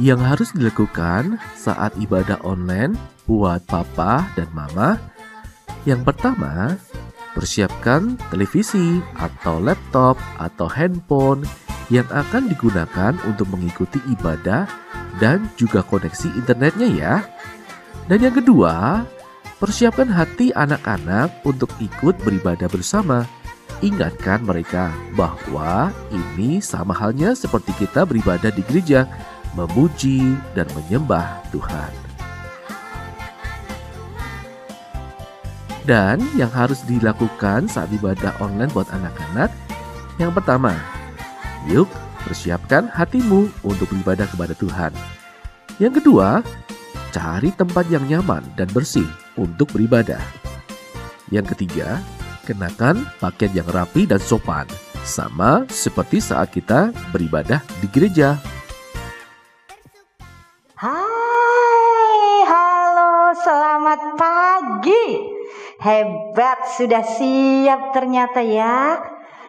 Yang harus dilakukan saat ibadah online buat papa dan mama, yang pertama, persiapkan televisi atau laptop atau handphone yang akan digunakan untuk mengikuti ibadah dan juga koneksi internetnya ya. Dan yang kedua, persiapkan hati anak-anak untuk ikut beribadah bersama. Ingatkan mereka bahwa ini sama halnya seperti kita beribadah di gereja, memuji dan menyembah Tuhan. Dan yang harus dilakukan saat ibadah online buat anak-anak, yang pertama, yuk persiapkan hatimu untuk beribadah kepada Tuhan. Yang kedua, cari tempat yang nyaman dan bersih untuk beribadah. Yang ketiga, kenakan pakaian yang rapi dan sopan, sama seperti saat kita beribadah di gereja. Hai, halo, selamat pagi. Hebat, sudah siap ternyata ya.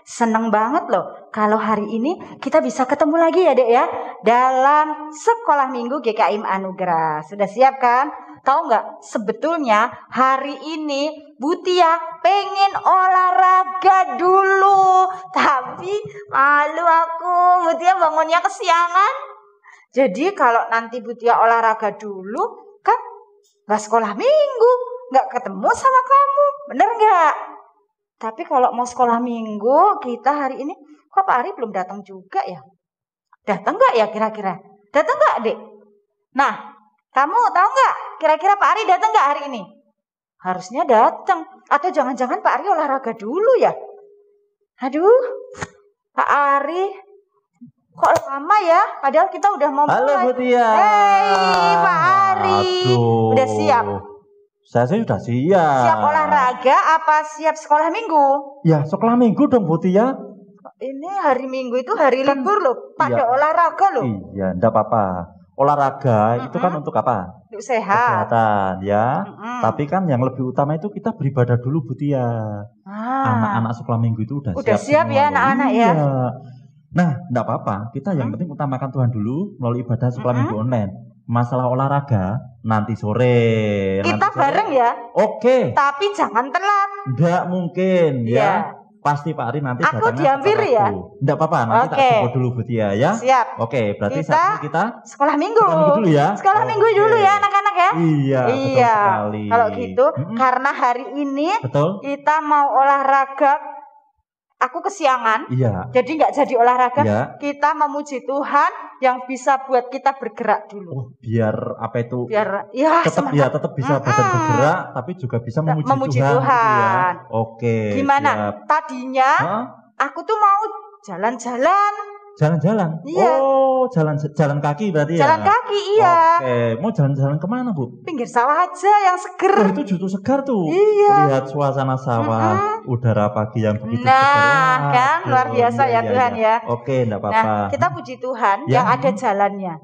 Seneng banget loh kalau hari ini kita bisa ketemu lagi ya Dek ya, dalam sekolah minggu GKIM Anugerah. Sudah siap kan? Tahu nggak, sebetulnya hari ini Butia pengen olahraga dulu, tapi malu aku, Butia bangunnya kesiangan. Jadi kalau nanti Butia olahraga dulu, kan nggak sekolah minggu, nggak ketemu sama kamu, bener nggak? Tapi kalau mau sekolah minggu, kita hari ini, kok Pak Ari belum datang juga ya? Datang nggak ya kira-kira? Datang nggak, Dek? Nah, kamu tahu nggak kira-kira Pak Ari datang nggak hari ini? Harusnya datang. Atau jangan-jangan Pak Ari olahraga dulu ya? Aduh, Pak Ari, kok lama ya? Padahal kita udah mau mulai. Halo Butia. Hei Pak Ari, udah siap? Saya sudah siap. Siap olahraga apa siap sekolah minggu? Ya sekolah minggu dong Butia. Ini hari Minggu itu hari Kan, libur loh, pada iya. olahraga loh. Iya, enggak apa-apa. Olahraga itu kan untuk apa? Untuk sehat. Kesehatan ya. Tapi kan yang lebih utama itu kita beribadah dulu Butia. Anak-anak sekolah minggu itu udah siap ya anak-anak ya. Nah, enggak apa-apa. Kita yang penting utamakan Tuhan dulu melalui ibadah sekolah minggu online. Masalah olahraga nanti sore. Kita bareng ya. Oke. Tapi jangan telat. Enggak mungkin ya. Pasti Pak Ari nanti aku diambil ya. Enggak apa-apa, nanti tak jemput dulu Butia ya. Siap. Oke, berarti saat ini kita sekolah minggu. Sekolah minggu dulu ya. Sekolah minggu dulu ya anak-anak ya. Iya, betul sekali. Kalau gitu, karena hari ini kita mau olahraga. Aku kesiangan, jadi nggak jadi olahraga. Kita memuji Tuhan yang bisa buat kita bergerak dulu. Oh, biar apa itu? Biar ya tetap bisa badan bergerak, tapi juga bisa memuji Tuhan. Gitu ya. Oke. Gimana? Siap. Tadinya aku tuh mau jalan-jalan. Jalan-jalan? Iya. Oh, jalan kaki berarti ya? Jalan kaki, iya. Oke, mau jalan-jalan kemana Bu? Pinggir sawah aja yang seger. Oh, itu justru segar tuh. Iya. Lihat suasana sawah, udara pagi yang begitu segar. Nah, kan luar biasa ya Tuhan ya. Oke, enggak apa-apa. Nah, kita puji Tuhan yang ada jalannya.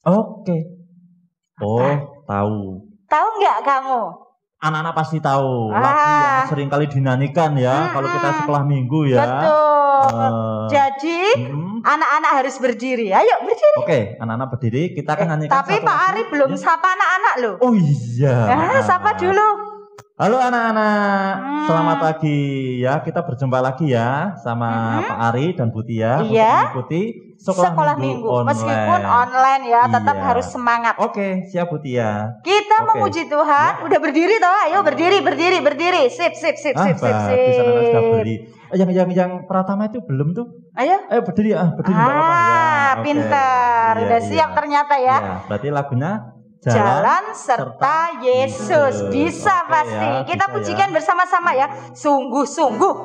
Oke. Oh, tahu. Tahu nggak kamu? Anak-anak pasti tahu. Lagu yang sering kali dinyanyikan ya kalau kita sekolah minggu ya. Betul. Jadi anak-anak harus berdiri. Ayo berdiri. Oke, anak-anak berdiri. Kita akan nyanyikan. Tapi Pak Ari belum sapa anak-anak loh. Oh iya. Sapa dulu. Halo anak-anak, selamat pagi ya. Kita berjumpa lagi ya sama Pak Ari dan Butia untuk mengikuti sekolah minggu online. Meskipun online ya, tetap harus semangat. Oke, siap Butia. Kita memuji Tuhan. Udah berdiri toh? Ayo berdiri. Sip. Bisa sudah berdiri. Yang Pratama itu belum tuh. Ayo berdiri berdiri ya. Pintar. Udah siap ternyata ya. Berarti lagunya Jalan serta Yesus. Bisa pasti. Kita pujikan bersama-sama ya. Sungguh-sungguh.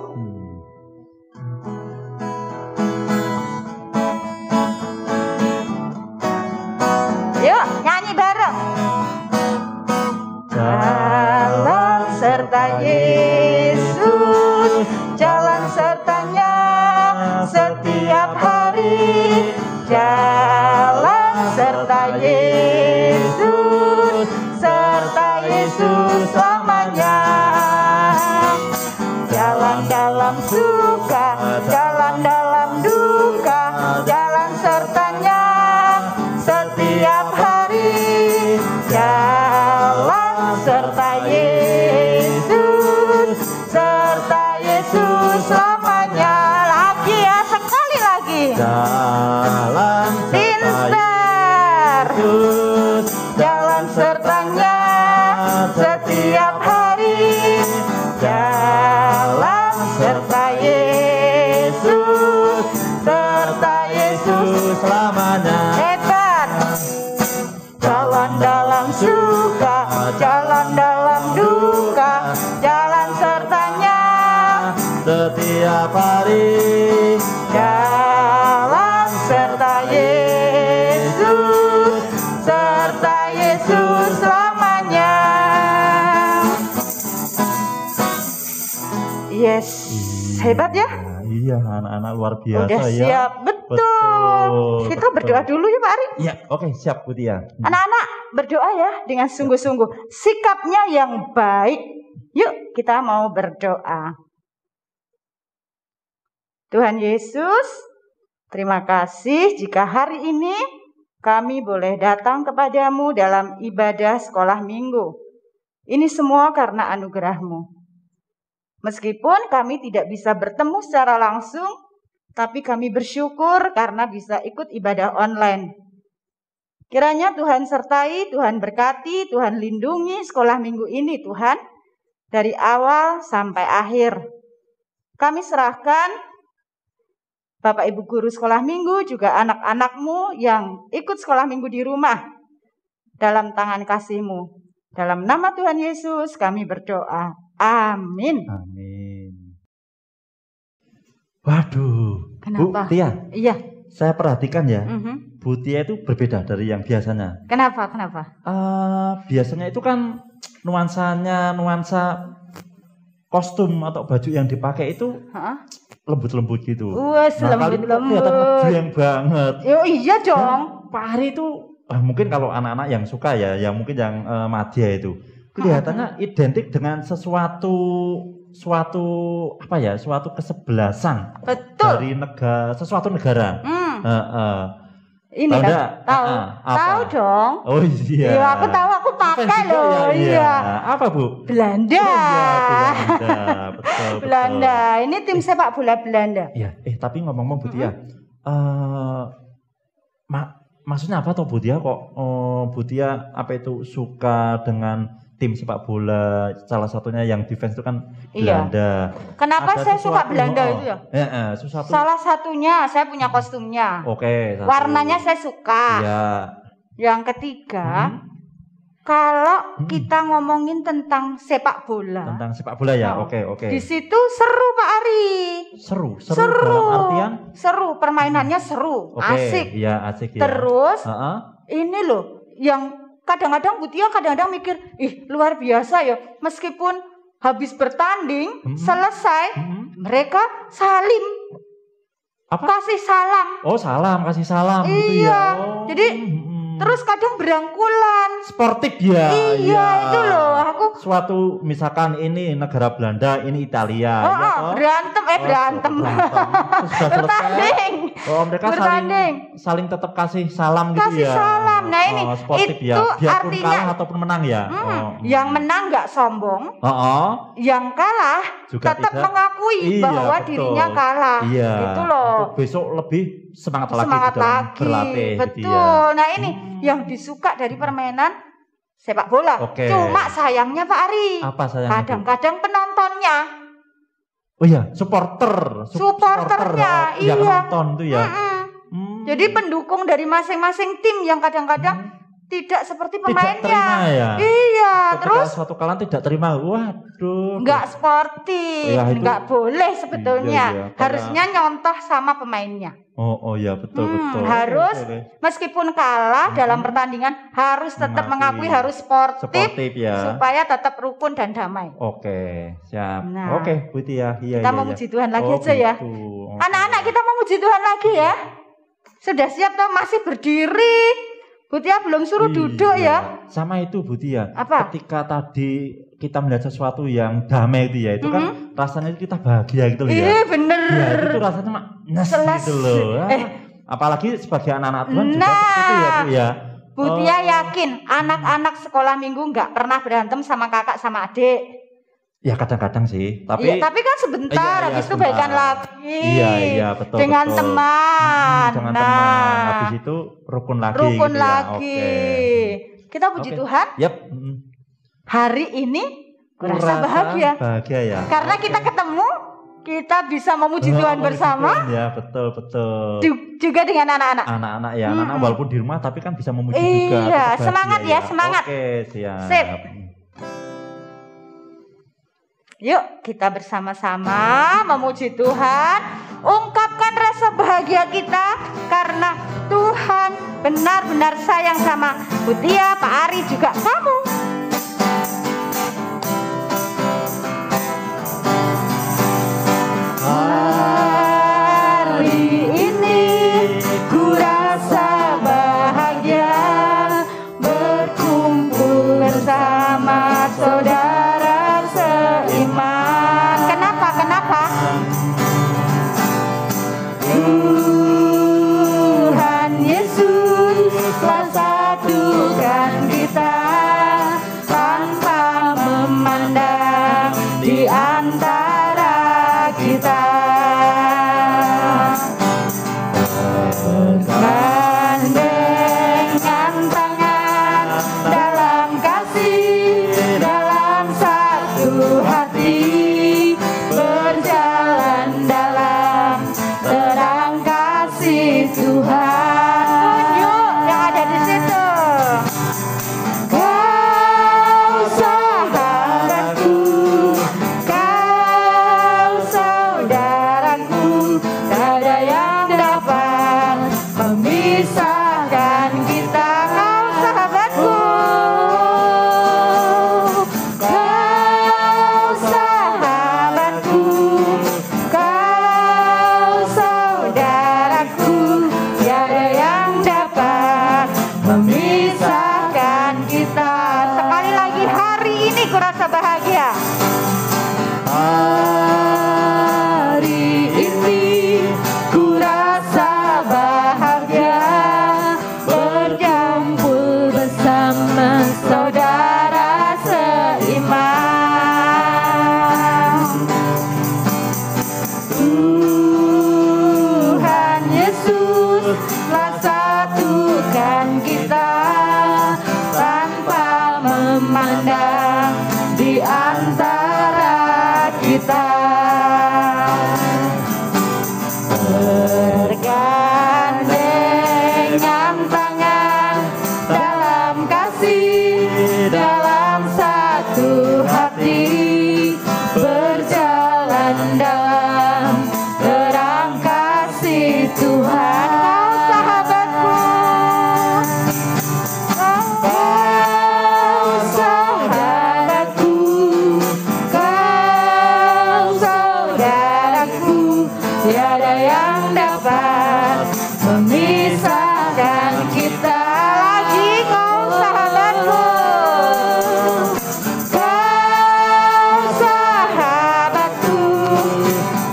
Yuk nyanyi bareng. Jalan serta Yesus, jalan sertanya setiap hari. Jalan serta Yesus, serta Yesus selamanya. Jalan dalam suka, jalan dalam duka, jalan sertanya setiap setiap hari dalam serta Yesus selamanya. Yes, hebat ya? Iya, anak-anak luar biasa. Udah ya. siap, betul. Kita berdoa dulu ya Pak Ari. Iya, oke, siap Bu Tia. Anak-anak berdoa ya dengan sungguh-sungguh. Sikapnya yang baik. Yuk kita mau berdoa. Tuhan Yesus, terima kasih jika hari ini kami boleh datang kepadamu dalam ibadah sekolah minggu. Ini semua karena anugerah-Mu. Meskipun kami tidak bisa bertemu secara langsung, tapi kami bersyukur karena bisa ikut ibadah online. Kiranya Tuhan sertai, Tuhan berkati, Tuhan lindungi sekolah minggu ini Tuhan, dari awal sampai akhir. Kami serahkan Bapak Ibu Guru sekolah minggu, juga anak-anak-Mu yang ikut sekolah minggu di rumah, dalam tangan kasih-Mu. Dalam nama Tuhan Yesus kami berdoa. Amin. Amin. Waduh. Kenapa? Bu Tia. Iya. Saya perhatikan ya. Bu Tia itu berbeda dari yang biasanya. Kenapa? Biasanya itu kan nuansa kostum atau baju yang dipakai itu lembut-lembut gitu. Wah, lembut-lembut. Kelihatan ngejreng banget. Oh, iya dong. Pak Ari itu mungkin kalau anak-anak yang suka ya, yang mungkin yang madya itu kelihatannya identik dengan suatu kesebelasan. Betul. Dari suatu negara. Ini kan tahu dong. Oh iya. Iya, aku tahu, aku pakai loh. Iya. Apa Bu? Belanda. Belanda. Betul. Belanda. Ini tim sepak bola Belanda. Iya. Tapi ngomong-ngomong Bu Tia, maksudnya apa toh Bu Tia kok Bu Tia apa itu suka dengan tim sepak bola, salah satunya yang defense itu kan Belanda. Kenapa saya suka Belanda itu ya? Salah satunya saya punya kostumnya. Oke. Warnanya saya suka. Iya. Yang ketiga, kalau kita ngomongin tentang sepak bola. Tentang sepak bola ya, oke. Di situ seru Pak Ari. Seru dalam artian? Seru, permainannya seru, asik. Iya, asik ya. Terus, ini loh yang kadang-kadang Bu Tia kadang-kadang mikir, luar biasa ya. Meskipun habis bertanding, selesai, mereka salim. Apa? Kasih salam. Oh, kasih salam gitu ya. Iya. Jadi terus kadang berangkulan. Sportif ya. Iya, itu loh. Aku suatu misalkan ini negara Belanda, ini Italia. Berantem. Terus sudah selesai. Mereka saling tetap kasih salam gitu kasih ya. Kasih salam. Nah ini sportif itu ya. Biarpun artinya kalah ataupun menang ya. Yang menang nggak sombong. Yang kalah juga tetap mengakui bahwa dirinya kalah. Iya. Gitu loh. Untuk besok lebih semangat lagi berlatih. Betul. Gitu ya. Nah ini yang disuka dari permainan sepak bola. Cuma sayangnya Pak Ari. Apa sayangnya? Kadang-kadang penontonnya. Oh iya, supporternya. Yang nonton tuh ya. Jadi pendukung dari masing-masing tim yang kadang-kadang tidak seperti pemainnya. Tidak terima ya. Iya, terus suatu kalian tidak terima. Waduh. Enggak sportif, enggak boleh sebetulnya. Iya, harusnya nyontoh sama pemainnya. Oh iya, betul. Harus meskipun kalah dalam pertandingan harus tetap mengakui harus sportif ya. Supaya tetap rukun dan damai. Oke, siap. Oke, Bu Tia. Kita mau muji Tuhan lagi aja ya. Anak-anak kita mau muji Tuhan lagi ya. Sudah siap toh, masih berdiri. Bu Tia belum suruh duduk ya. Sama itu Bu Tia. Apa? Ketika tadi kita melihat sesuatu yang damai itu ya, itu kan rasanya kita bahagia gitu loh ya. Iya bener. Ya itu rasanya gitu loh. Apalagi sebagai anak-anak Tuhan juga seperti itu ya Bu ya. Bu Tia yakin anak-anak sekolah minggu nggak pernah berantem sama kakak sama adik. Ya kadang-kadang sih, tapi kan sebentar, habis itu baikan lagi. Iya, betul. Dengan teman. Dengan teman. Habis itu rukun lagi. Rukun lagi. Kita puji Tuhan. Yap. Hari ini merasa bahagia. Bahagia ya. Karena kita ketemu, kita bisa memuji Tuhan bersama. Ya, betul. Juga dengan anak-anak. Anak-anak ya, anak walaupun di rumah tapi kan bisa memuji juga. Iya, semangat ya, semangat. Oke, siap. Sip. Yuk kita bersama-sama memuji Tuhan, ungkapkan rasa bahagia kita karena Tuhan benar-benar sayang sama Butia, Pak Ari, juga kamu. Hari ini ku rasa bahagia berkumpul bersama saudara seiman. Kenapa? Tuhan Yesus telah satukan kita tanpa memandang di antara kita. Dengan tangan dalam kasih, dalam satu hati, berjalan dalam terang kasih Tuhan. Yuk yang ada di situ. Kau sahabatku, kau saudaraku, tak ada yang dapat memisahkan kita. Kau sahabatku, kau sahabatku, kau saudaraku, tiada yang dapat memisahkan kita. Sekali lagi, hari ini ku rasa bahagia. Hari ini ku rasa bahagia berkumpul bersama saudara seiman. Tuhan Yesus telah satukan kita tanpa memandang di antara kita. Bergandengan tangan dalam kasih, dalam satu hati, berjalan dalam terang kasih Tuhan. Kau sahabatku, kau sahabatku, kau saudaraku, tiada yang dapat memisahkan kita. Lagi, kau sahabatku, kau sahabatku,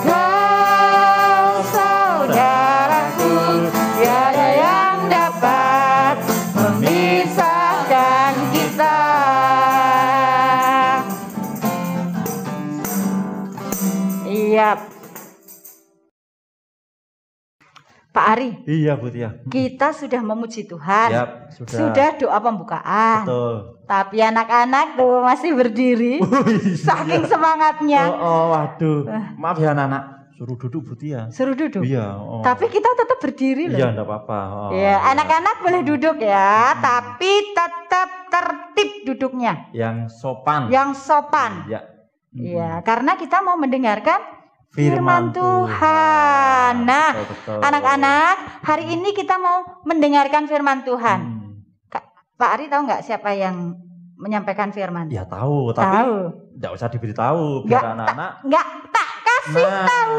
kau saudaraku, tiada yang dapat memisahkan kita. Iya, Pak Ari, Iya Butia. kita sudah memuji Tuhan. Yap, Sudah doa pembukaan. Betul. Tapi anak-anak tuh masih berdiri. Saking semangatnya. Waduh. Maaf ya anak-anak. Suruh duduk Butia. Suruh duduk. Iya. Tapi kita tetap berdiri loh. Iya, enggak apa-apa. Ya, anak-anak boleh duduk ya, tapi tetap tertib duduknya. Yang sopan. Yang sopan. Ya. Iya, karena kita mau mendengarkan firman Tuhan. Tuhan. Nah, Betul. anak-anak, hari ini kita mau mendengarkan firman Tuhan. Pak Ari tahu nggak siapa yang menyampaikan firman? Ya tahu, tapi Tahu. enggak usah diberitahu biar anak-anak. Nggak tak kasih tahu.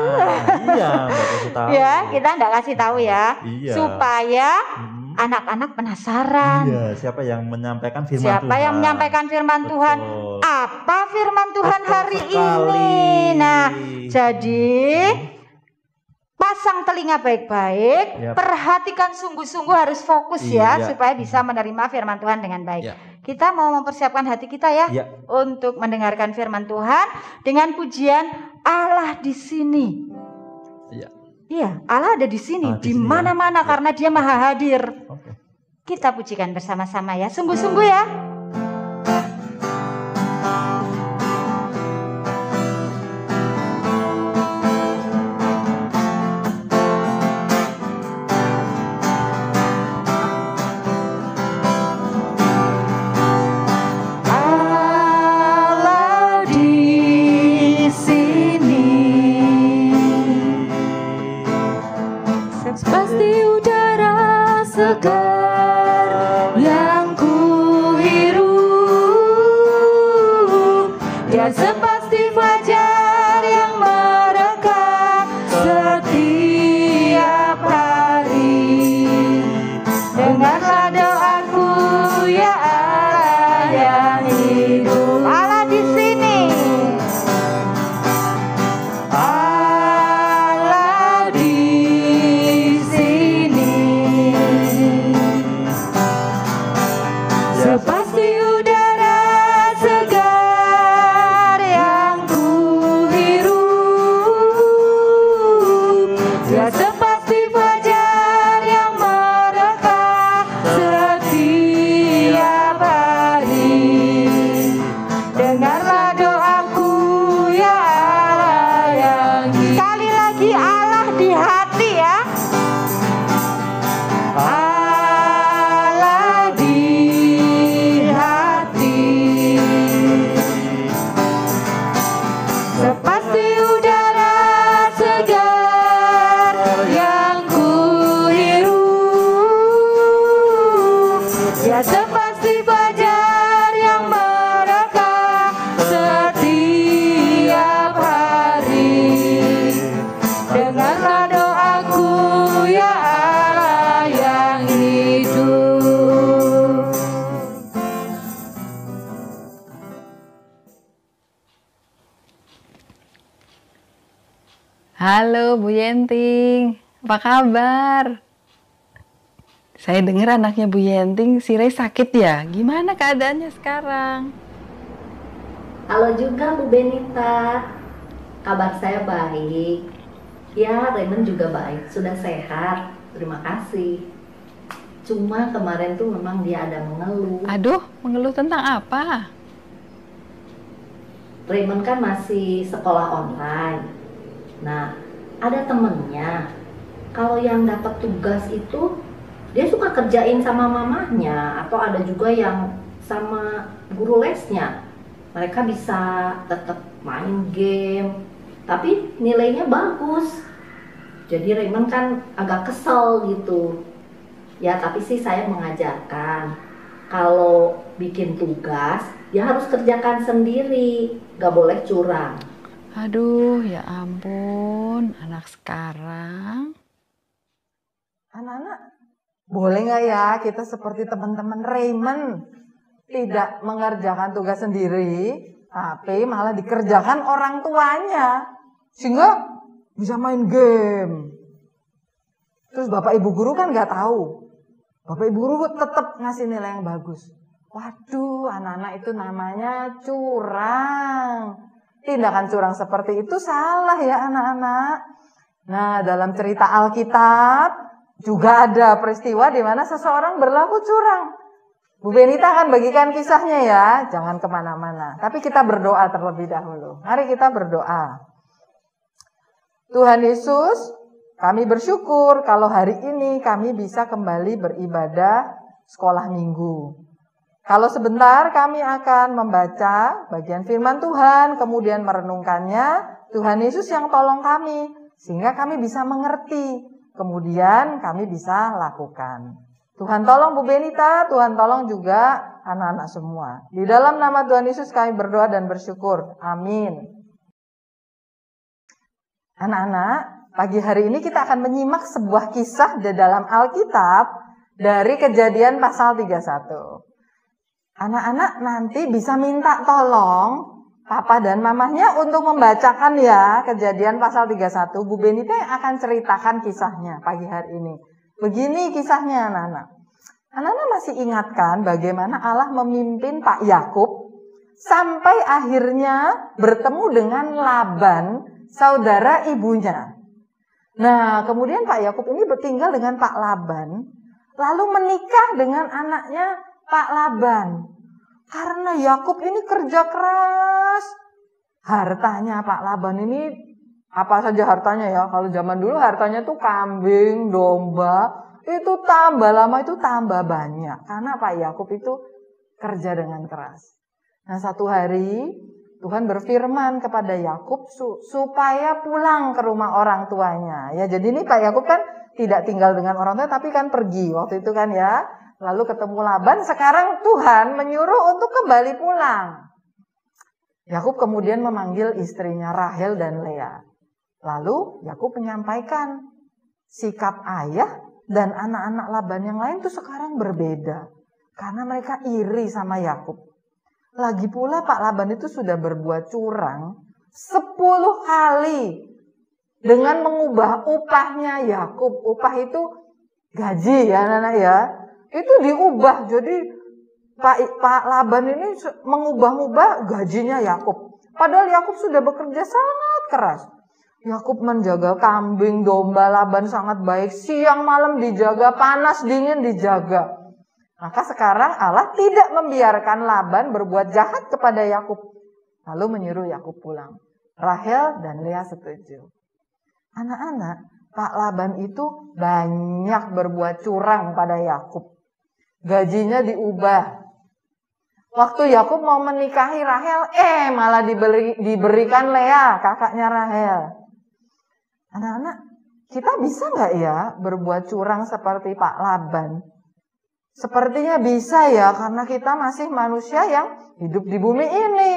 Iya, enggak kasih tahu. Ya, kita nggak kasih tahu ya. Iya. Supaya anak-anak penasaran. Iya, siapa yang menyampaikan firman Siapa Tuhan? yang menyampaikan firman Betul. Tuhan? Apa firman Tuhan Betul hari sekali. ini? Nah, jadi pasang telinga baik-baik, Yap. perhatikan sungguh-sungguh, harus fokus ya, Iya. supaya bisa menerima firman Tuhan dengan baik. Iya. Kita mau mempersiapkan hati kita ya, Iya. untuk mendengarkan firman Tuhan dengan pujian Allah di sini. Iya. Iya, Allah ada di sini, Di di sini ya. mana-mana Iya. karena Dia Maha Hadir. Oke. Kita pujikan bersama-sama ya, sungguh-sungguh ya. Allah di segar yang ku hirup, dia sepasti fajar yang merekah setiap hari. Dengarlah doaku ya Allah yang hidup. Allah di sini. Allah di sini. Sepasti udara segar yang ku hirup, dia sepasti fajar yang merekah setiap hari. Dengarlah doaku ya Allah yang sekali lagi Allah di hati ya. Allah di hati. Sepasti udara segar yang ku hirup, ya sepasti fajar yang merekah setiap hari. Dengarlah doaku ya Allah yang hidup. Halo Bu Yenting, apa kabar? Saya dengar anaknya Bu Yenting, si Ray sakit ya? Gimana keadaannya sekarang? Halo juga Bu Benita, kabar saya baik. Ya, Raymond juga baik, sudah sehat, terima kasih. Cuma kemarin tuh memang dia ada mengeluh. Aduh, mengeluh tentang apa? Raymond kan masih sekolah online. Nah, ada temennya, kalau yang dapat tugas itu dia suka kerjain sama mamahnya, atau ada juga yang sama guru lesnya. Mereka bisa tetap main game, tapi nilainya bagus. Jadi Raymond kan agak kesel gitu. Ya, tapi sih saya mengajarkan kalau bikin tugas ya harus kerjakan sendiri, gak boleh curang. Aduh, ya ampun, anak sekarang. Anak-anak, boleh nggak ya kita seperti teman-teman Raymond, tidak mengerjakan tugas sendiri, tapi malah dikerjakan orang tuanya, sehingga bisa main game. Terus bapak ibu guru kan nggak tahu, bapak ibu guru tetap ngasih nilai yang bagus. Waduh, anak-anak itu namanya curang. Tindakan curang seperti itu salah ya anak-anak. Nah, dalam cerita Alkitab juga ada peristiwa di mana seseorang berlaku curang. Bu Benita akan bagikan kisahnya ya, jangan kemana-mana. Tapi kita berdoa terlebih dahulu. Mari kita berdoa. Tuhan Yesus, kami bersyukur kalau hari ini kami bisa kembali beribadah sekolah minggu. Kalau sebentar kami akan membaca bagian firman Tuhan, kemudian merenungkannya. Tuhan Yesus yang tolong kami, sehingga kami bisa mengerti. Kemudian kami bisa lakukan. Tuhan tolong Bu Benita, Tuhan tolong juga anak-anak semua. Di dalam nama Tuhan Yesus kami berdoa dan bersyukur. Amin. Anak-anak, pagi hari ini kita akan menyimak sebuah kisah di dalam Alkitab dari Kejadian pasal 31. Anak-anak nanti bisa minta tolong papa dan mamahnya untuk membacakan ya Kejadian pasal 31. Bu Benita yang akan ceritakan kisahnya pagi hari ini. Begini kisahnya anak-anak. Anak-anak masih ingatkan bagaimana Allah memimpin Pak Yakub sampai akhirnya bertemu dengan Laban, saudara ibunya. Nah, kemudian Pak Yakub ini bertinggal dengan Pak Laban, lalu menikah dengan anaknya Pak Laban. Karena Yakub ini kerja keras. Hartanya Pak Laban ini apa saja hartanya ya. Kalau zaman dulu hartanya tuh kambing, domba. Itu tambah lama itu tambah banyak. Karena Pak Yakub itu kerja dengan keras. Nah, satu hari Tuhan berfirman kepada Yakub supaya pulang ke rumah orang tuanya. Ya, jadi ini Pak Yakub kan tidak tinggal dengan orang tua tapi kan pergi waktu itu kan ya. Lalu ketemu Laban, sekarang Tuhan menyuruh untuk kembali pulang. Yakub kemudian memanggil istrinya Rahel dan Lea. Lalu Yakub menyampaikan sikap ayah dan anak-anak Laban yang lain tuh sekarang berbeda. Karena mereka iri sama Yakub. Lagi pula Pak Laban itu sudah berbuat curang 10 kali dengan mengubah upahnya Yakub. Upah itu gaji ya anak-anak ya. Itu diubah, jadi Pak Laban ini mengubah-ubah gajinya Yakub. Padahal Yakub sudah bekerja sangat keras. Yakub menjaga kambing, domba Laban sangat baik. Siang malam dijaga, panas dingin dijaga. Maka sekarang Allah tidak membiarkan Laban berbuat jahat kepada Yakub. Lalu menyuruh Yakub pulang. Rahel dan Lea setuju. Anak-anak, Pak Laban itu banyak berbuat curang pada Yakub. Gajinya diubah. Waktu Yakub mau menikahi Rahel, malah diberikan Lea, kakaknya Rahel. Anak-anak, kita bisa nggak ya berbuat curang seperti Pak Laban? Sepertinya bisa ya, karena kita masih manusia yang hidup di bumi ini.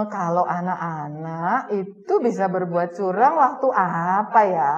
Kalau anak-anak itu bisa berbuat curang waktu apa ya?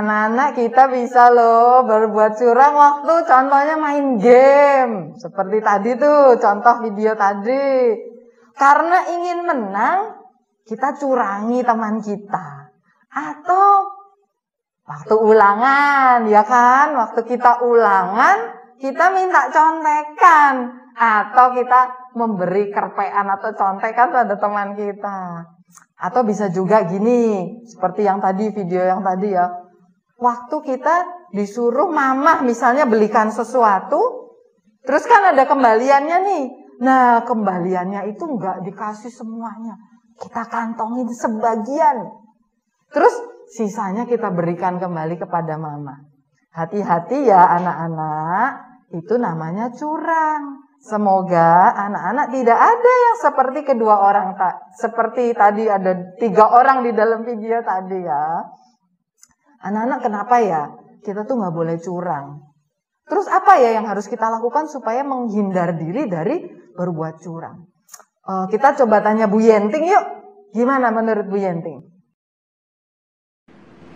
Anak-anak kita bisa loh berbuat curang waktu contohnya main game. Seperti tadi tuh contoh video tadi. Karena ingin menang, kita curangi teman kita. Atau waktu ulangan, ya kan? Waktu kita ulangan, kita minta contekan. Atau kita memberi kerpean atau contekan pada teman kita. Atau bisa juga gini, seperti yang tadi, video yang tadi ya. Waktu kita disuruh mama misalnya belikan sesuatu, terus kan ada kembaliannya nih. Nah, kembaliannya itu nggak dikasih semuanya. Kita kantongin sebagian. Terus sisanya kita berikan kembali kepada mama. Hati-hati ya anak-anak, itu namanya curang. Semoga anak-anak tidak ada yang seperti kedua orang seperti tadi ada 3 orang di dalam video tadi ya. Anak-anak kenapa ya? Kita tuh nggak boleh curang. Terus apa ya yang harus kita lakukan supaya menghindar diri dari berbuat curang? Kita coba tanya Bu Yenting yuk. Gimana menurut Bu Yenting?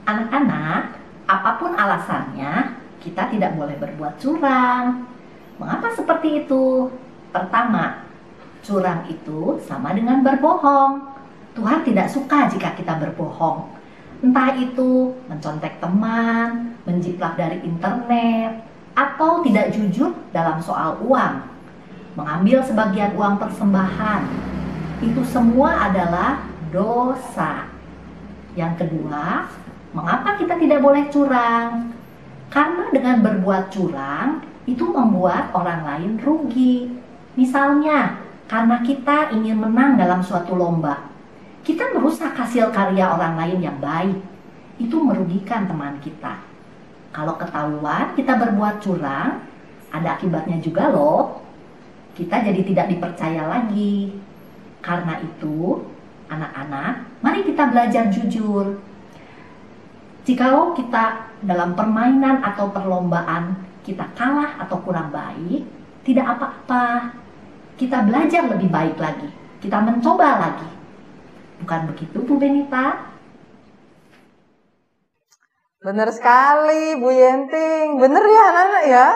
Anak-anak, apapun alasannya, kita tidak boleh berbuat curang. Mengapa seperti itu? Pertama, curang itu sama dengan berbohong. Tuhan tidak suka jika kita berbohong. Entah itu mencontek teman, menjiplak dari internet, atau tidak jujur dalam soal uang. Mengambil sebagian uang persembahan, itu semua adalah dosa. Yang kedua, mengapa kita tidak boleh curang? Karena dengan berbuat curang, itu membuat orang lain rugi. Misalnya, karena kita ingin menang dalam suatu lomba, kita merusak hasil karya orang lain yang baik. Itu merugikan teman kita. Kalau ketahuan kita berbuat curang, ada akibatnya juga loh. Kita jadi tidak dipercaya lagi. Karena itu, anak-anak, mari kita belajar jujur. Jikalau kita dalam permainan atau perlombaan, kita kalah atau kurang baik, tidak apa-apa. Kita belajar lebih baik lagi. Kita mencoba lagi. Bukan begitu, Bu Benita? Bener sekali Bu Yenting. Bener ya anak-anak ya?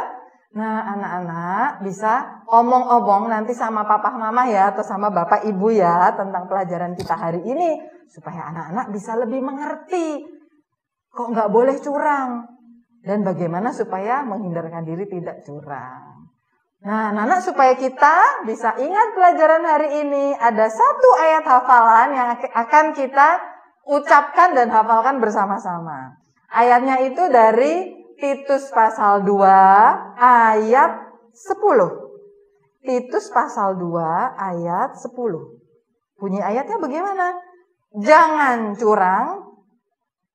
Nah, anak-anak bisa omong-omong nanti sama papa mama ya, atau sama bapak ibu ya, tentang pelajaran kita hari ini, supaya anak-anak bisa lebih mengerti kok nggak boleh curang, dan bagaimana supaya menghindarkan diri tidak curang. Nah, anak-anak, supaya kita bisa ingat pelajaran hari ini, ada satu ayat hafalan yang akan kita ucapkan dan hafalkan bersama-sama. Ayatnya itu dari Titus pasal 2 ayat 10. Titus pasal 2 ayat 10. Bunyi ayatnya bagaimana? Jangan curang,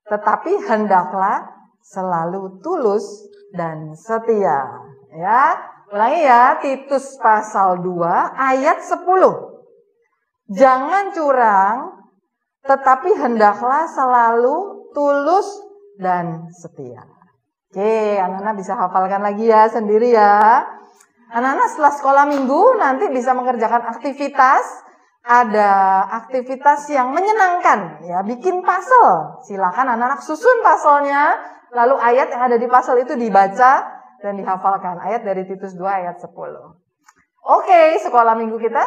tetapi hendaklah selalu tulus dan setia. Ya, ulangi ya, Titus pasal 2 ayat 10. Jangan curang, tetapi hendaklah selalu tulus dan setia. Oke, anak-anak bisa hafalkan lagi ya sendiri ya. Anak-anak setelah sekolah minggu nanti bisa mengerjakan aktivitas. Ada aktivitas yang menyenangkan ya, bikin puzzle. Silakan anak-anak susun puzzle-nya, lalu ayat yang ada di puzzle itu dibaca dan dihafalkan. Ayat dari Titus 2 ayat 10. Oke, sekolah minggu kita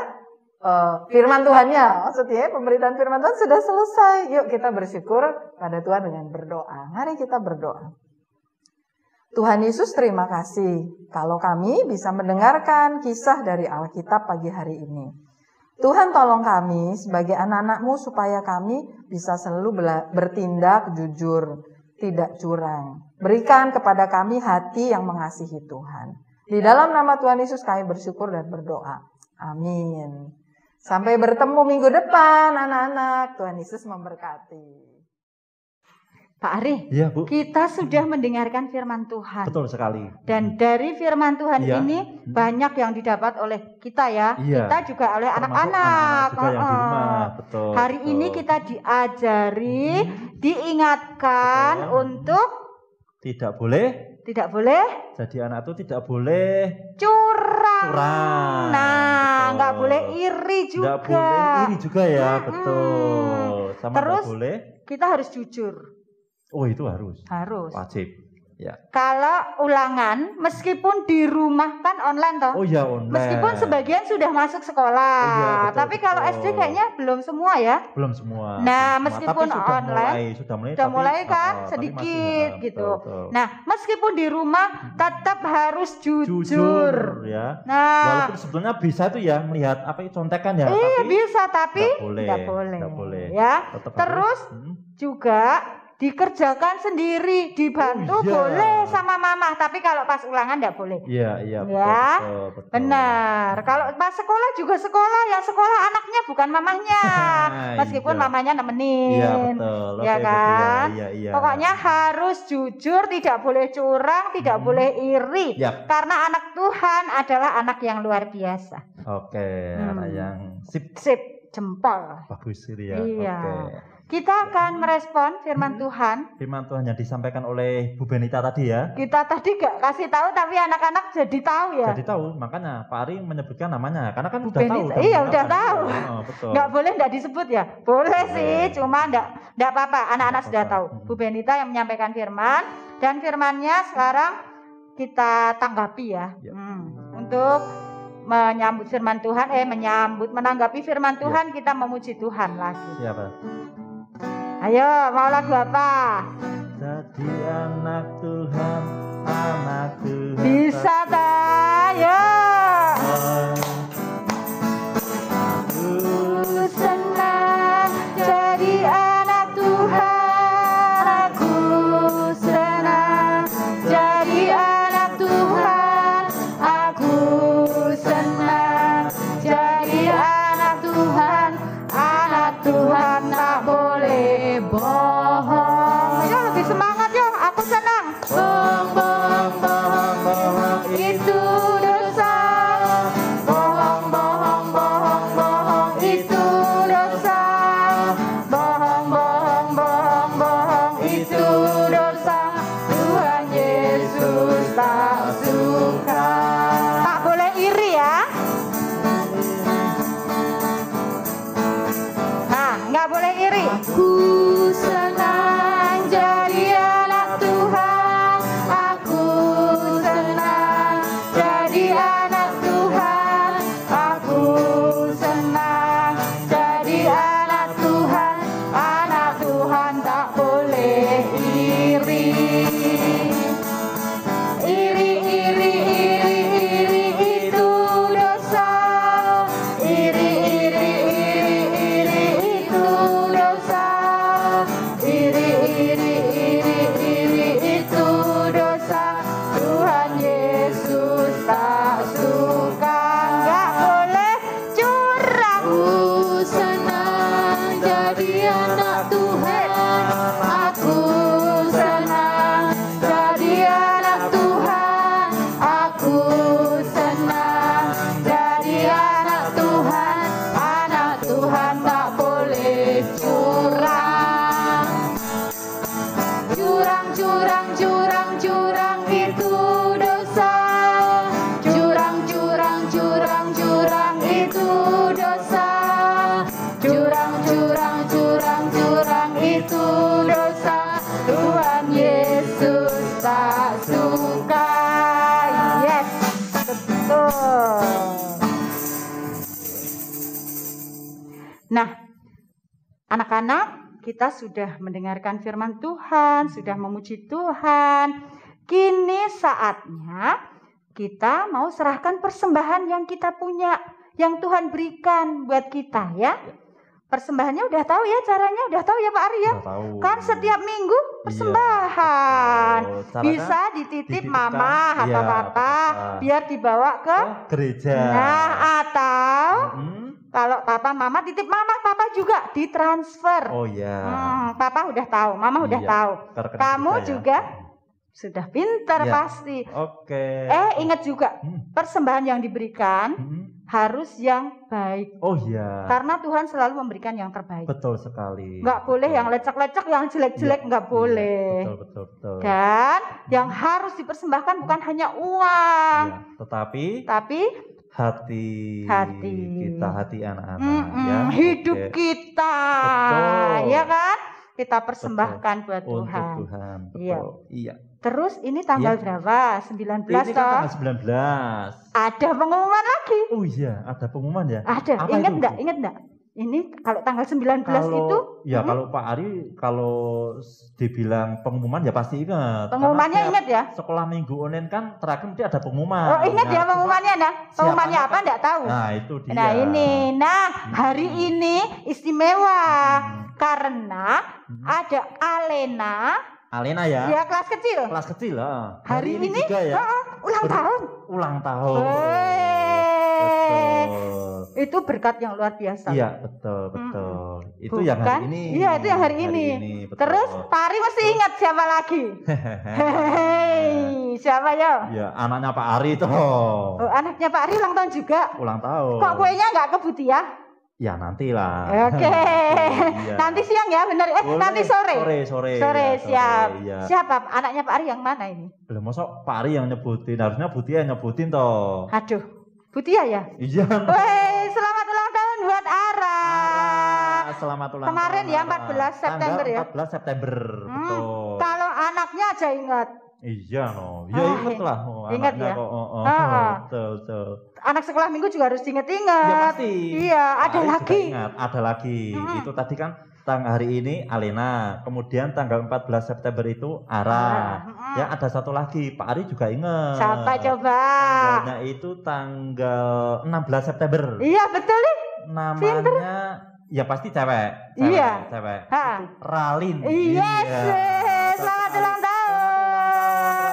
firman Tuhannya, maksudnya pemberitaan firman Tuhan sudah selesai. Yuk kita bersyukur pada Tuhan dengan berdoa. Mari kita berdoa. Tuhan Yesus, terima kasih kalau kami bisa mendengarkan kisah dari Alkitab pagi hari ini. Tuhan, tolong kami sebagai anak-anak-Mu supaya kami bisa selalu bertindak jujur, tidak curang. Berikan kepada kami hati yang mengasihi Tuhan. Di dalam nama Tuhan Yesus kami bersyukur dan berdoa. Amin. Sampai bertemu minggu depan anak-anak. Tuhan Yesus memberkati. Pak Ari, Iya, Bu. kita sudah mendengarkan firman Tuhan. Betul sekali. Dan dari firman Tuhan Iya. ini banyak yang didapat oleh kita ya. Iya. Kita juga oleh Termasuk anak-anak. juga yang di rumah. Betul. Hari betul. ini kita diajari, diingatkan Betul. untuk tidak boleh. tidak boleh Jadi anak itu tidak boleh curang. curang. Nah, Betul. nggak boleh iri juga. Nggak boleh iri juga ya, betul. Sama Terus, nggak boleh. Kita harus jujur. Oh, itu harus. Harus. Wajib. Ya. Kalau ulangan, meskipun di rumah kan online toh. Oh ya, online. Meskipun sebagian sudah masuk sekolah, Oh iya, betul, tapi kalau betul. SD kayaknya belum semua ya. Belum semua. Nah, Belum semua. meskipun Tapi sudah online, sudah mulai, Udah tapi, mulai kan tapi sedikit masih, gitu. betul. Nah, meskipun di rumah tetap harus jujur. Jujur ya. Nah, Walaupun sebetulnya bisa tuh ya melihat apa itu contekan ya, iya tapi bisa tapi nggak boleh. nggak Nggak boleh. ya. Tetap Terus harus, juga dikerjakan sendiri, dibantu Oh, iya. boleh sama mama, tapi kalau pas ulangan nggak boleh. Iya, iya, betul, Ya, betul. Benar. Kalau pas sekolah juga sekolah, yang sekolah anaknya bukan mamahnya. Meskipun Iya. mamanya nemenin. Iya, betul. Ya Oke, kan? betul. Iya, iya. Pokoknya harus jujur, tidak boleh curang, tidak boleh iri. Yap. Karena anak Tuhan adalah anak yang luar biasa. Oke, anak yang sip, Sip, jempol. bagus gitu ya. Iya. Oke. Kita akan merespon firman Tuhan. Firman Tuhan yang disampaikan oleh Bu Benita tadi ya. Kita tadi gak kasih tahu, tapi anak-anak jadi tahu ya. Jadi tahu, makanya Pak Ari menyebutkan namanya, karena kan Bu udah tahu. Benita, iya udah tahu. Oh, betul. Nggak boleh nggak disebut ya? Boleh sih, cuma nggak apa-apa. Anak-anak sudah tahu. Bu Benita yang menyampaikan firman, dan firmannya sekarang kita tanggapi ya. Untuk menyambut firman Tuhan, menanggapi firman Tuhan, kita memuji Tuhan lagi. Siapa? Ayo, mau lagu apa? Jadi anak Tuhan, anak Tuhan. Bisa tak? Ayo. Aku Senang jadi anak Tuhan, aku senang jadi anak Tuhan, aku senang jadi anak Tuhan tak boleh bohong. Ayo lebih semangat yo, aku senang. Bohong, bohong, bohong, bohong itu dosa. Bohong, bohong, bohong, bohong itu dosa. Bohong, bohong, bohong, bohong itu dosa. Tuhan Yesus tak suka. Tak boleh iri ya. Nah, nggak boleh iri. Aku senang jadi anak Tuhan. Aku senang jadi anak Tuhan. Aku senang jadi anak Tuhan. Anak Tuhan tak boleh iri. Iri, iri, iri, iri itu dosa. Iri, iri, iri, iri itu dosa. Iri, iri, iri, iri itu dosa. Tuhan Yesus tak suka. Nggak boleh curang. Aku senang jadi anak Tuhan. Aku senang jadi anak Tuhan. Aku senang jadi anak Tuhan. Anak Tuhan tak boleh curang. Curang, curang, curang, curang itu dosa. Curang, curang, curang, curang itu dosa. Curang, curang, curang, curang itu dosa. Tuhan Yesus tak suka. Yes, betul. Nah, anak-anak, kita sudah mendengarkan firman Tuhan, sudah memuji Tuhan. Kini saatnya kita mau serahkan persembahan yang kita punya, yang Tuhan berikan buat kita ya. Persembahannya udah tahu ya caranya, udah tahu ya Pak Ari ya. Udah tahu. Kan setiap minggu persembahan. betul. Caranya Bisa dititip dititipkan, mama atau iya, papa papa. biar dibawa ke Gereja. Nah, atau Mm-mm. kalau papa mama titip mama, papa juga ditransfer. Oh ya. Papa udah tahu, mama udah Iya, tahu. rekening Kamu kita ya. juga sudah pintar Iya. pasti. Oke. Ingat juga persembahan yang diberikan harus yang baik. Oh iya. Karena Tuhan selalu memberikan yang terbaik. Betul sekali. Nggak boleh yang lecek-lecek, yang jelek-jelek, Iya, nggak iya, boleh. Betul. Dan yang harus dipersembahkan bukan hanya uang, Iya, tetapi tapi hati kita, hati anak-anak ya. hidup Oke. kita, Betul. ya kan? Kita persembahkan buat Untuk Tuhan. Tuhan. Iya. Betul. Iya. Terus ini tanggal Iya. berapa? 19 Ini kan toh? tanggal 19. Ada pengumuman lagi. Oh iya, ada pengumuman ya? Ada. Apa Ingat itu, enggak? Bu? Ingat enggak? Ini kalau tanggal 19 itu Ya kalau Pak Ari kalau dibilang pengumuman ya pasti ingat. pengumumannya Karena ingat ya? Sekolah minggu online kan terakhir mesti ada pengumuman. Oh, ingat ya cuma pengumumannya nah. Pengumumannya siapanya apa enggak tahu. Nah, itu dia. Nah, ini. Nah, hari ini istimewa karena ada Alena ya. ya kelas kecil. Kelas kecil lah. Hari ini juga ya. ulang tahun. Ulang tahun. Betul. Itu berkat yang luar biasa. Iya, betul. Itu Bukan? yang hari ini. Iya, itu yang hari ini. Betul. Terus Pak Ari mesti ingat siapa lagi? Hei, siapa ya? Ya, anaknya Pak Ari itu. Oh, anaknya Pak Ari ulang tahun juga. Ulang tahun. Kok kuenya nggak ke Butia? Ya nantilah. Oke. Iya. Nanti siang ya, benar. Boleh. Nanti sore. Sore. Sore, Ya, siap. iya. Siapa anaknya Pak Ari yang mana ini? Belum masuk Pak Ari yang nyebutin, harusnya Butia yang nyebutin toh. Aduh, Butia ya? Iya. Woi, selamat ulang tahun buat Ara. Selamat ulang Kemarin tahun. ya, Ara. 14 September ya? 14 September, betul. Kalau anaknya aja ingat. Iya no, ya inget lah. Ingat anaknya ya? Kok, betul. Anak sekolah minggu juga harus Ya inget-inget. pasti. Iya, Pak ada Ari lagi. juga ingat, ada lagi. Itu tadi kan hari ini Alena, kemudian tanggal 14 September itu Ara. Ya ada satu lagi, Pak Ari juga ingat. Siapa coba? Tanggalnya itu tanggal 16 September. Iya, betul nih. Namanya ya pasti cewek. Iya. Cewek. Ha. Ralin. Yes, Iya. selamat ulang tahun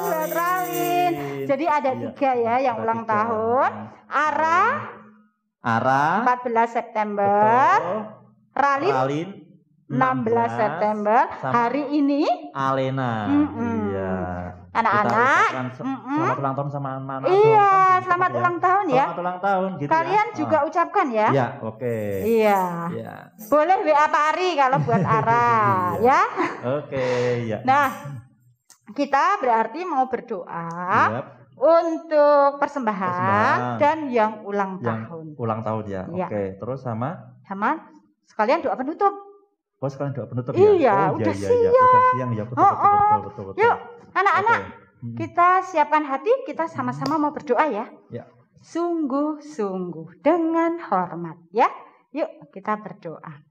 buat Ralin. Jadi ada Iya, 3 ya yang ada ulang 3. tahun. Ara 14 September, betul. Ralin 16 September. sama Hari ini Alena. Iya. Anak-anak, Kita ucapkan selamat ulang tahun sama anak-anak. iya, dong, kan, selamat gitu ulang tahun ya. Selamat ulang tahun gitu Kalian ya. juga ucapkan ya. Iya, oke. Iya. Iya. Boleh WA Pak Ari kalau buat Ara ya. Oke, ya. Nah, kita berarti mau berdoa Yap, untuk persembahan Persembahan. dan yang ulang yang tahun. ulang tahun ya. Iya. Oke, terus sama Sama sekalian doa penutup. bos sekalian doa penutup Iya, ya. udah Udah siang ya, betul. Yuk, anak-anak, Oke. kita siapkan hati, kita sama-sama mau berdoa ya. Ya. Sungguh-sungguh dengan hormat ya. Yuk kita berdoa.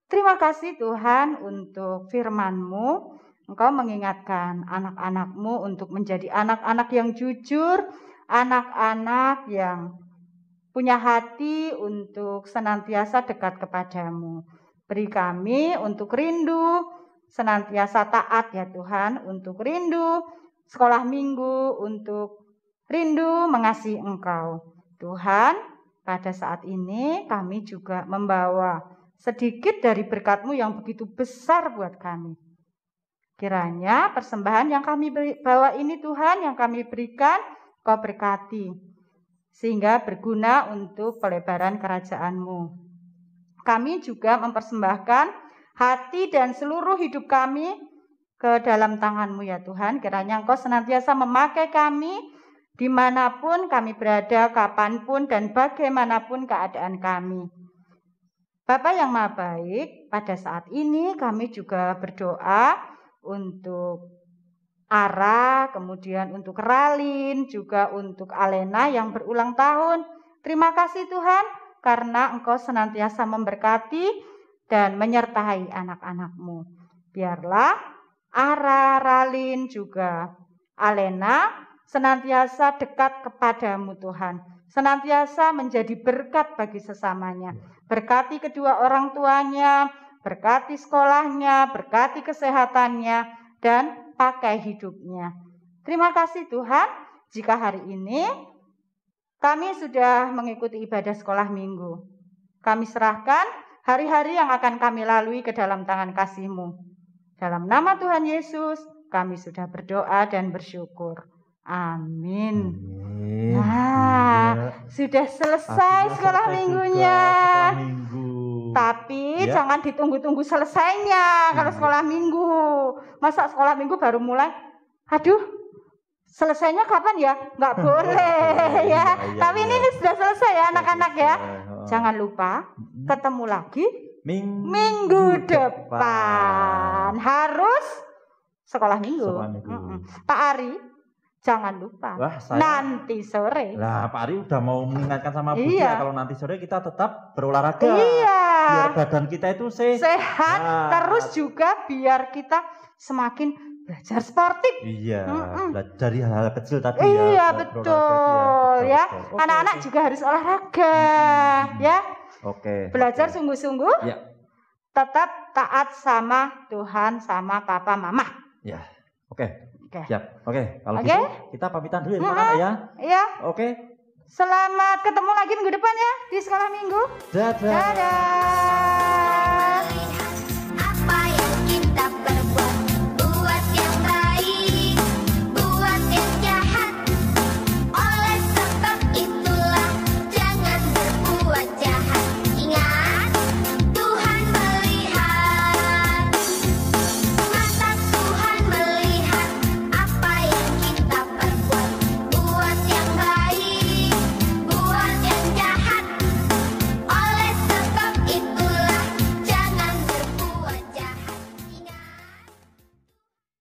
Terima kasih Tuhan untuk firman-Mu. Engkau mengingatkan anak-anak-Mu untuk menjadi anak-anak yang jujur, anak-anak yang punya hati untuk senantiasa dekat kepadamu. Beri kami untuk rindu, senantiasa taat ya Tuhan, untuk rindu sekolah minggu, untuk rindu mengasihi Engkau. Tuhan, pada saat ini kami juga membawa sedikit dari berkat-Mu yang begitu besar buat kami. Kiranya persembahan yang kami bawa ini Tuhan, yang kami berikan, Kau berkati, sehingga berguna untuk pelebaran kerajaan-Mu. Kami juga mempersembahkan hati dan seluruh hidup kami ke dalam tangan-Mu ya Tuhan. Kiranya Engkau senantiasa memakai kami dimanapun kami berada, kapanpun dan bagaimanapun keadaan kami. Bapa yang Maha Baik, pada saat ini kami juga berdoa untuk Ara, kemudian untuk Ralin, juga untuk Alena yang berulang tahun. Terima kasih Tuhan, karena Engkau senantiasa memberkati dan menyertai anak-anak-Mu. Biarlah Ara, Ralin, juga Alena senantiasa dekat kepadamu Tuhan. Senantiasa menjadi berkat bagi sesamanya. Berkati kedua orang tuanya, berkati sekolahnya, berkati kesehatannya, dan pakai hidupnya. Terima kasih Tuhan, jika hari ini kami sudah mengikuti ibadah sekolah minggu. Kami serahkan hari-hari yang akan kami lalui ke dalam tangan kasih-Mu. Dalam nama Tuhan Yesus, kami sudah berdoa dan bersyukur. Amin. Nah, sudah selesai sekolah minggunya. Sekolah minggu. Tapi Ya. jangan ditunggu-tunggu selesainya kalau sekolah minggu. Masa sekolah minggu baru mulai? Aduh, selesainya kapan ya? Nggak boleh ya. Tapi ini sudah selesai ya anak-anak ya. Jangan lupa ketemu lagi minggu depan. Harus sekolah minggu. Sekolah minggu. Pak Ari, jangan lupa. Wah, saya- nanti sore. Lah, Pak Ari udah mau mengingatkan sama Bu Iya. Tia kalau nanti sore kita tetap berolahraga. Iya. Biar badan kita itu Sehat. Terus juga biar kita semakin belajar sportif. Iya, dari hal-hal kecil tadi Iya, ya. betul ya. Betul. Anak-anak juga harus olahraga ya. Oke. Belajar sungguh-sungguh. Ya. Tetap taat sama Tuhan, sama papa mama. Ya. Oke. Oke. Siap. Oke, kalau Oke. gitu kita pamitan dulu ya anak-anak ya. Iya. Oke. Selamat ketemu lagi minggu depan ya di sekolah minggu. Dadah. Dadah.